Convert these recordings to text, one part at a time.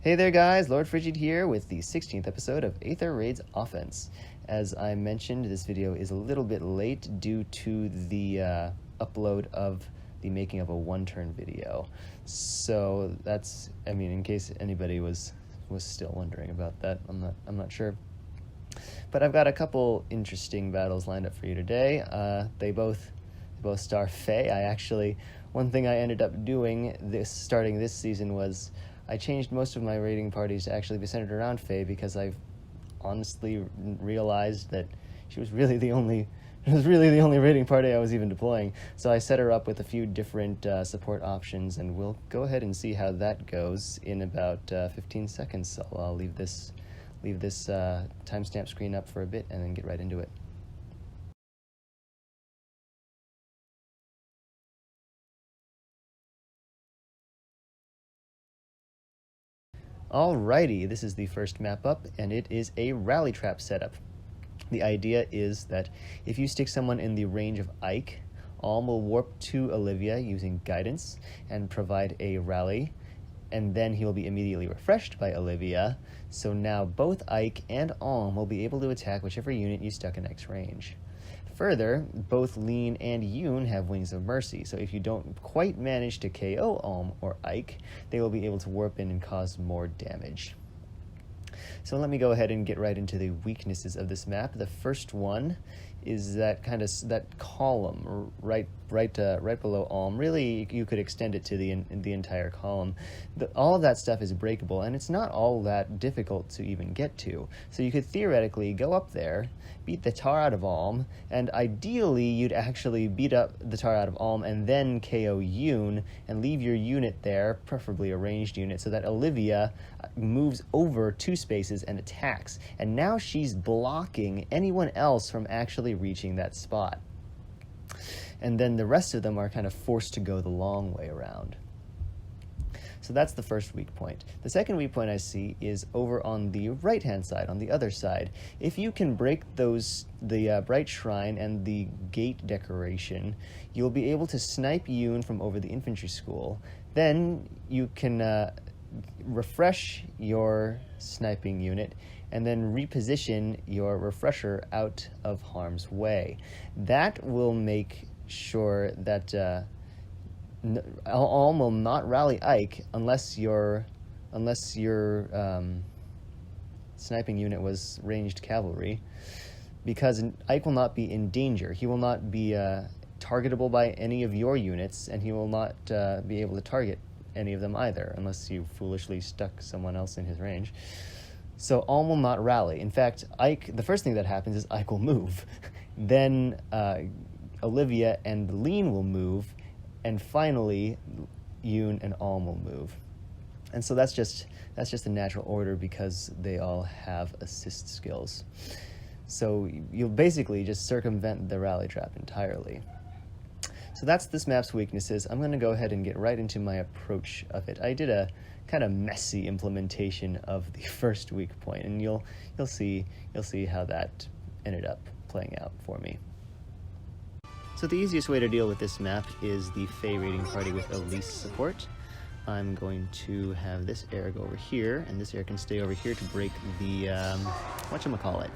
Hey there guys, Lord Frigid here with the 16th episode of Aether Raids Offense. As I mentioned, this video is a little bit late due to the upload of the making of a one-turn video. So that's, in case anybody was still wondering about that, I'm not sure. But I've got a couple interesting battles lined up for you today. They both star FEH. One thing I ended up doing starting this season was I changed most of my raiding parties to actually be centered around FEH because I've honestly realized that she was really the only raiding party I was even deploying. So I set her up with a few different support options, and we'll go ahead and see how that goes in about 15 seconds. So I'll leave this timestamp screen up for a bit and then get right into it. Alrighty, this is the first map up, and it is a rally trap setup. The idea is that if you stick someone in the range of Ike, Alm will warp to Olivia using guidance and provide a rally, and then he will be immediately refreshed by Olivia, so now both Ike and Alm will be able to attack whichever unit you stuck in Ike's range. Further, both Lean and Yoon have Wings of Mercy, so if you don't quite manage to KO Alm or Ike, they will be able to warp in and cause more damage. So let me go ahead and get right into the weaknesses of this map. The first one is that column right below Alm. Really, you could extend it to the entire column. All of that stuff is breakable, and it's not all that difficult to even get to. So you could theoretically go up there, beat the tar out of Alm, and ideally you'd actually beat up the tar out of Alm and then KO Yoon and leave your unit there, preferably a ranged unit, so that Olivia moves over 2 spaces and attacks. And now she's blocking anyone else from actually reaching that spot. And then the rest of them are kind of forced to go the long way around. So that's the first weak point. The second weak point I see is over on the right-hand side, on the other side. If you can break the Bright Shrine and the gate decoration, you'll be able to snipe Yoon from over the infantry school. Then you can refresh your sniping unit and then reposition your refresher out of harm's way. That will make sure that Alm will not rally Ike unless your sniping unit was ranged cavalry, because Ike will not be in danger. He will not be targetable by any of your units, and he will not be able to target any of them either, unless you foolishly stuck someone else in his range. So Alm will not rally. In fact, Ike, the first thing that happens is Ike will move. Then Olivia and Lean will move, and finally Yoon and Alm will move. And so that's just the natural order because they all have assist skills. So you'll basically just circumvent the rally trap entirely. So that's this map's weaknesses. I'm going to go ahead and get right into my approach of it. I did a kind of messy implementation of the first weak point, and you'll see how that ended up playing out for me. So the easiest way to deal with this map is the FEH raiding party with Elise support. I'm going to have this air go over here, and this air can stay over here to break the, whatchamacallit?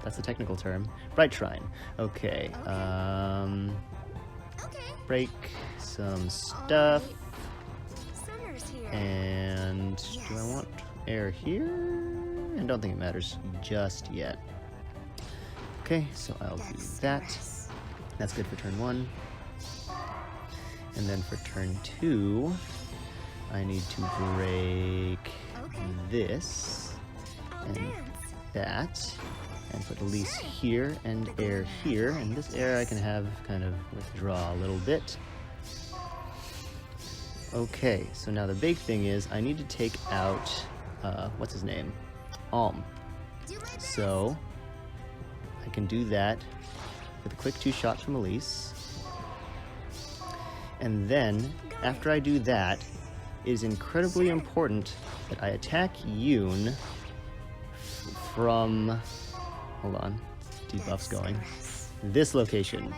That's the technical term. Bright Shrine. Okay, break some stuff. And do I want air here? I don't think it matters just yet. Okay, so I'll do that. That's good for turn 1. And then for turn 2, I need to break this and that, and put Elise here and air here. And this air I can have kind of withdraw a little bit. Okay, so now the big thing is I need to take out, what's his name? Alm. So I can do that with a quick 2 shots from Elise. And then, after I do that, it is incredibly important that I attack Yoon from, hold on, debuff's going, this location.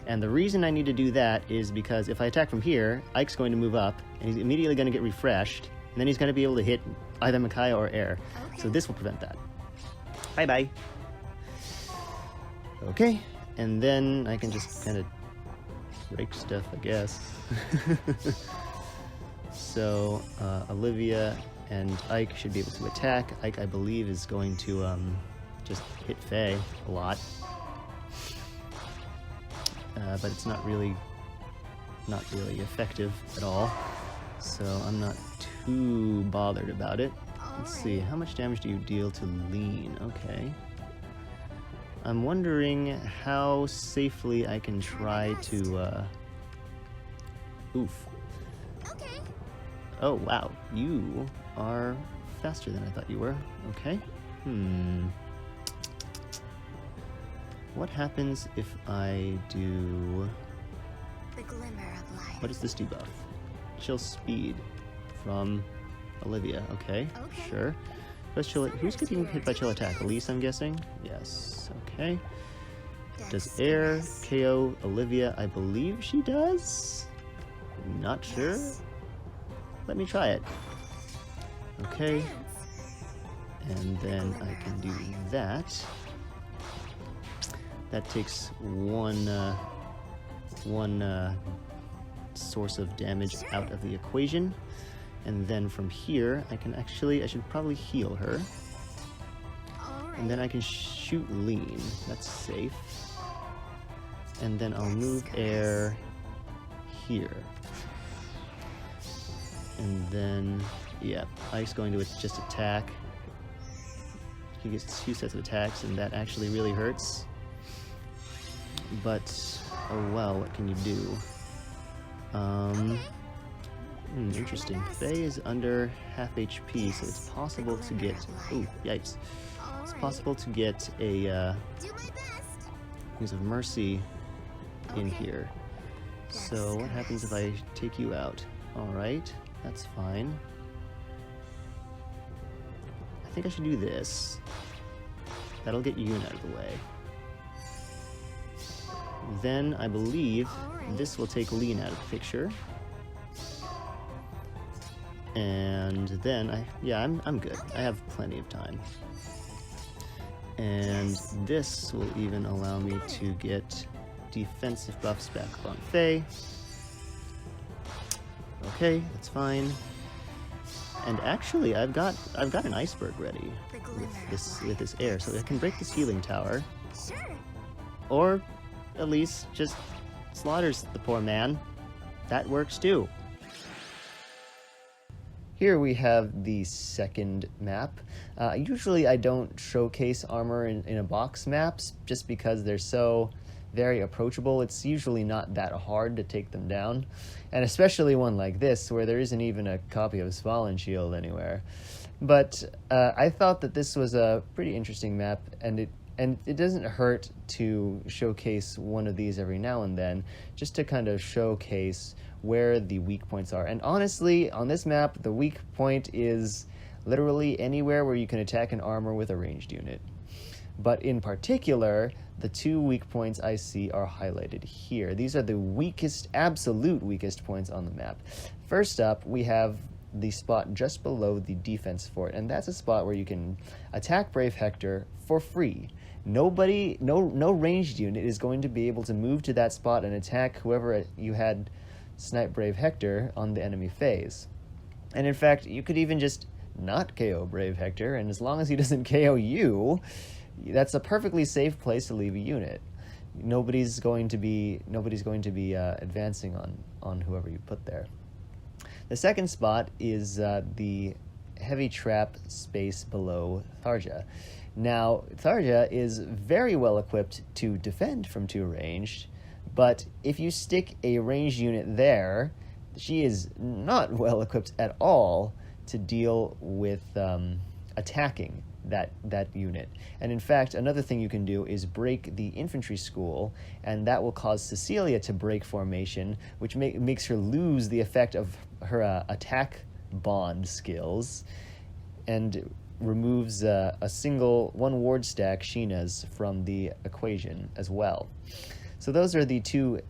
And the reason I need to do that is because if I attack from here, Ike's going to move up, and he's immediately going to get refreshed, And then he's going to be able to hit either Micaiah or Air. Okay. So this will prevent that. Bye-bye. Okay, and then I can just kind of break stuff, I guess. So, Olivia and Ike should be able to attack. Ike, I believe, is going to just hit Faye a lot. But it's not really effective at all. So I'm not too bothered about it. Let's see, how much damage do you deal to Lean? Okay. I'm wondering how safely I can try to, oof. Okay. Oh, wow. You are faster than I thought you were. Okay. What happens if I do... The glimmer of life. What does this debuff? Chill speed from Olivia. Okay, Okay. sure. Who's getting hit by chill attack? Elise, I'm guessing? Yes. Okay. Does Air KO Olivia? I believe she does. Not sure. Yes. Let me try it. Okay. And then I can do that. That takes one source of damage out of the equation. And then from here, I should probably heal her. And then I can shoot Lean. That's safe. And then I'll move Air here. And then, yeah, Ike's going to just attack. He gets 2 sets of attacks, and that actually really hurts. But, oh well, what can you do? Interesting. Faye is under half HP, so it's possible to get... Ooh, yikes. It's possible to get a Use of Mercy in here. So what happens if I take you out? Alright, that's fine. I think I should do this. That'll get Yoon out of the way. Then I believe this will take Lean out of the picture. And then I'm good. I have plenty of time. And this will even allow me to get defensive buffs back on Faye. Okay, that's fine. And actually, I've got an iceberg ready with this air, so I can break this healing tower. Sure. Or at least just slaughters the poor man. That works too. Here we have the second map. Usually I don't showcase armor in a box maps just because they're so very approachable. It's usually not that hard to take them down. And especially one like this where there isn't even a copy of Svalin Shield anywhere. But I thought that this was a pretty interesting map, and it doesn't hurt to showcase one of these every now and then, just to kind of showcase where the weak points are. And honestly, on this map, the weak point is literally anywhere where you can attack an armor with a ranged unit. But in particular, the 2 weak points I see are highlighted here. These are the weakest, absolute weakest points on the map. First up, we have the spot just below the defense fort, and that's a spot where you can attack Brave Hector for free. No ranged unit is going to be able to move to that spot and attack whoever you had snipe Brave Hector on the enemy phase. And in fact, you could even just not KO Brave Hector, and as long as he doesn't KO you, that's a perfectly safe place to leave a unit. Nobody's going to be advancing on whoever you put there. The second spot is the heavy trap space below Tharja. Now, Tharja is very well equipped to defend from 2 ranged, but if you stick a ranged unit there, she is not well equipped at all to deal with attacking that unit. And in fact, another thing you can do is break the infantry school, and that will cause Cecilia to break formation, which makes her lose the effect of her attack bond skills, and removes one ward stack Sheena's from the equation as well. So those are the 2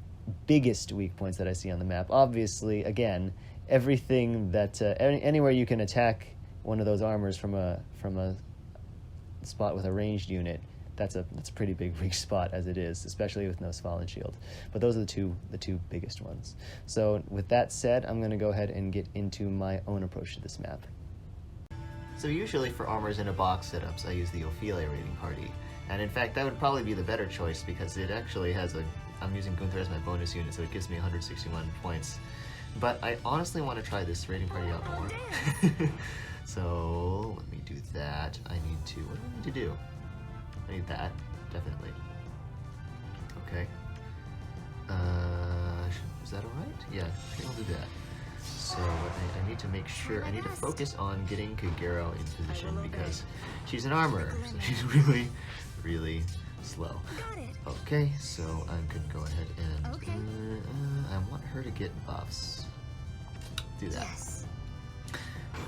biggest weak points that I see on the map. Obviously, again, everything that anywhere you can attack one of those armors from a spot with a ranged unit, that's a pretty big weak spot as it is, especially with no Fallen Shield. But those are the two biggest ones. So with that said, I'm going to go ahead and get into my own approach to this map. So usually for armors in a box setups, I use the Ophelia raiding party. And in fact, that would probably be the better choice because it actually has I'm using Gunther as my bonus unit, so it gives me 161 points. But I honestly want to try this raiding party out more. So let me do that. What do I need to do? I need that, definitely. Okay. Is that alright? Yeah, I think I'll do that. So I need to make sure, I need to focus on getting Kagero in position because she's an armor, so she's really, really slow. Okay, so I'm gonna go ahead and I want her to get buffs. Do that.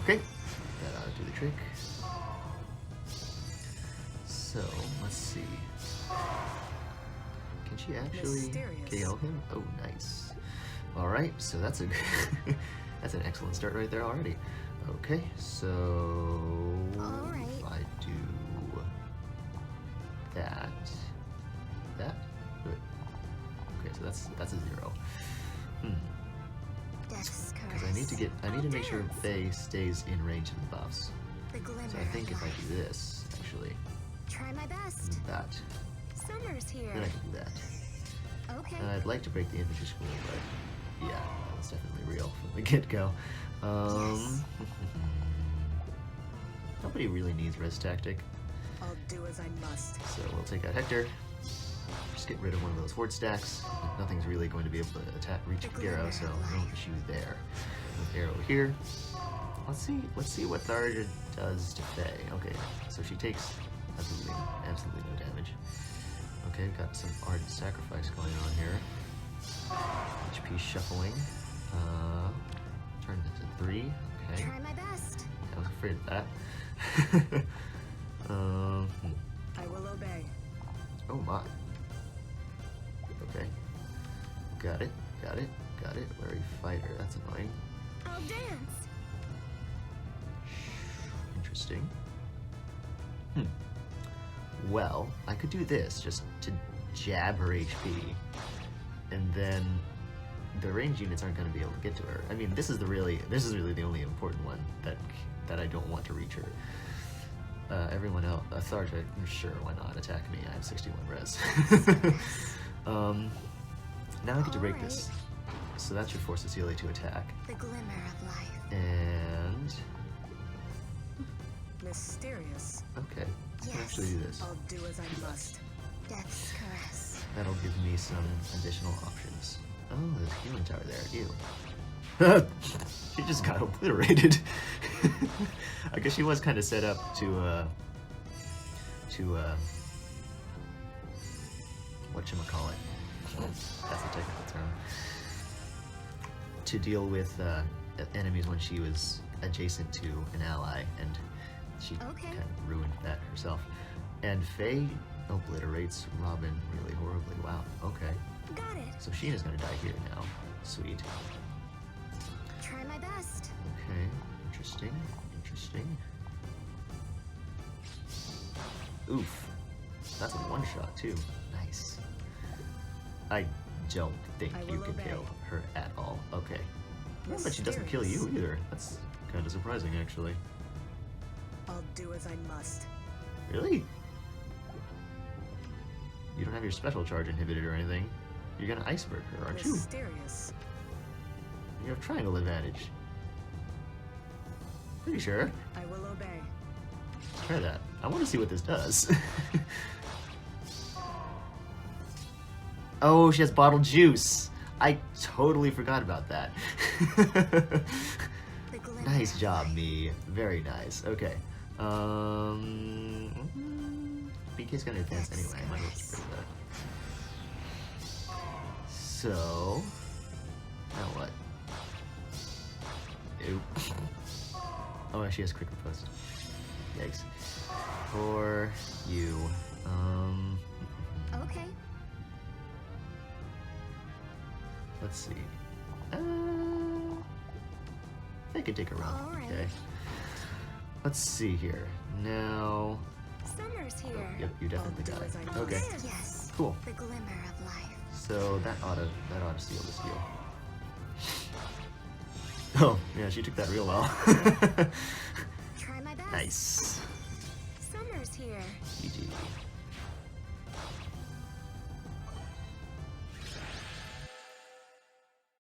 Okay, that ought to do the trick. So let's see. Can she actually KO him? Oh, nice. All right, so that's a that's an excellent start right there already. Okay, so if I do that, good. Okay, so that's a 0. Because I need to make sure Faye stays in range of the buffs. So I think if I do this, actually, Try my best. that, Summer's here. then I can do that. Okay. And I'd like to break the infantry school, but yeah, that's definitely real from the get-go. Nobody really needs res tactic, I'll do as I must. so we'll take out Hector. Just get rid of one of those fort stacks. Nothing's really going to be able to reach Kagero, so no issue there. With arrow here. Let's see what Tharja does to Faye. Okay, so she takes absolutely no damage. Okay, got some ardent sacrifice going on here. HP shuffling. Turn this to 3. Okay. Try my best. I was afraid of that. I will obey. Oh my. Okay. Got it. Larry Fighter. That's annoying. I'll dance. Interesting. Well, I could do this just to jab her HP, and then the range units aren't going to be able to get to her. I mean, this is really the only important one that I don't want to reach her. Everyone else, Tharja, sure, why not attack me? I have 61 res. Now I get to break this, so that should force Cecilia to attack. The glimmer of life. And Mysterious. okay, I can actually do this. I'll do as I must. Death's caress. That'll give me some additional options. Oh, there's a healing tower there. Ew. She just got obliterated. I guess she was kind of set up to whatchamacallit. That's the technical term. To deal with enemies when she was adjacent to an ally, and she kind of ruined that herself. And Faye obliterates Robin really horribly. Wow, okay. Got it. So Sheena's gonna die here now. Sweet. Try my best. Okay, interesting. Oof. That's a one-shot too. Nice. I don't think you can kill her at all. Okay. But she doesn't kill you either. That's kind of surprising, actually. I'll do as I must. Really? You don't have your special charge inhibited or anything. You're gonna iceberg her, aren't you? Mysterious. You have triangle advantage. Pretty sure. I will obey. Try that. I want to see what this does. Oh, she has bottled juice. I totally forgot about that. Nice job, me. Very nice. Okay. BK's gonna advance anyway. I might as well just bring that. So, now what? Nope. Oh, she has quick riposte. Yikes. For you. Okay. Let's see. I can take a run. All right. Okay. Let's see here. Now. Summer's here. Yep, you definitely I'll got do as I it. must. Okay. Yes. Cool. The glimmer of life. So that ought to seal this deal. Oh, yeah, she took that real well. Try my best. Nice. Summer's here. GG.